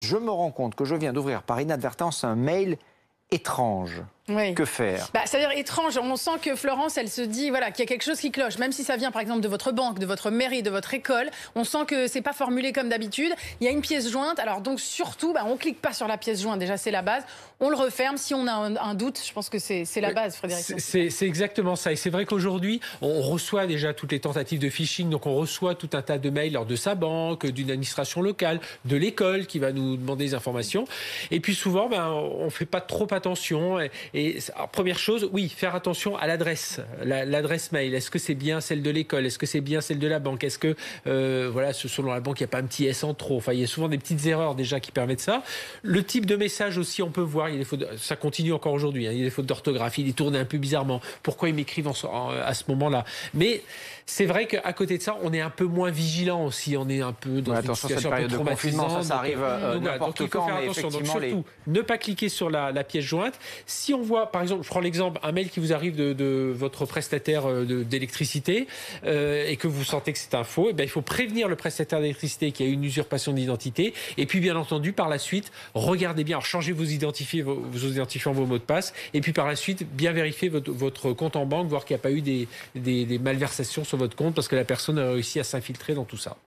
je me rends compte que je viens d'ouvrir par inadvertance un mail étrange. Oui. Que faire? C'est-à-dire étrange, on sent que Florence, elle se dit voilà, qu'il y a quelque chose qui cloche, même si ça vient par exemple de votre banque, de votre mairie, de votre école, on sent que c'est pas formulé comme d'habitude, il y a une pièce jointe, alors donc surtout, on clique pas sur la pièce jointe, déjà c'est la base, on le referme, si on a un doute, je pense que c'est la base, Frédéric. C'est exactement ça, et c'est vrai qu'aujourd'hui, on reçoit déjà toutes les tentatives de phishing, donc on reçoit tout un tas de mails lors de sa banque, d'une administration locale, de l'école qui va nous demander des informations, et puis souvent, on fait pas trop attention, alors, première chose, oui, faire attention à l'adresse, l'adresse mail. Est-ce que c'est bien celle de l'école? Est-ce que c'est bien celle de la banque? Est-ce que, selon la banque, il n'y a pas un petit S en trop? Enfin, il y a souvent des petites erreurs déjà qui permettent ça. Le type de message aussi, on peut voir, ça continue encore aujourd'hui, il y a des fautes d'orthographe, il est tourné un peu bizarrement. Pourquoi ils m'écrivent à ce moment-là? Mais c'est vrai qu'à côté de ça, on est un peu moins vigilant aussi. On est un peu dans une situation un peu traumatisante. Ça arrive n'importe quand, mais effectivement... Donc surtout, ne pas cliquer sur la pièce jointe. Si on voit, par exemple, je prends l'exemple, un mail qui vous arrive de votre prestataire d'électricité et que vous sentez que c'est un faux, il faut prévenir le prestataire d'électricité qu'il y a une usurpation d'identité. Et puis, bien entendu, par la suite, regardez bien, alors changez vos identifiants, vos mots de passe. Et puis, par la suite, bien vérifier votre compte en banque, voir qu'il n'y a pas eu des malversations sur votre compte parce que la personne a réussi à s'infiltrer dans tout ça.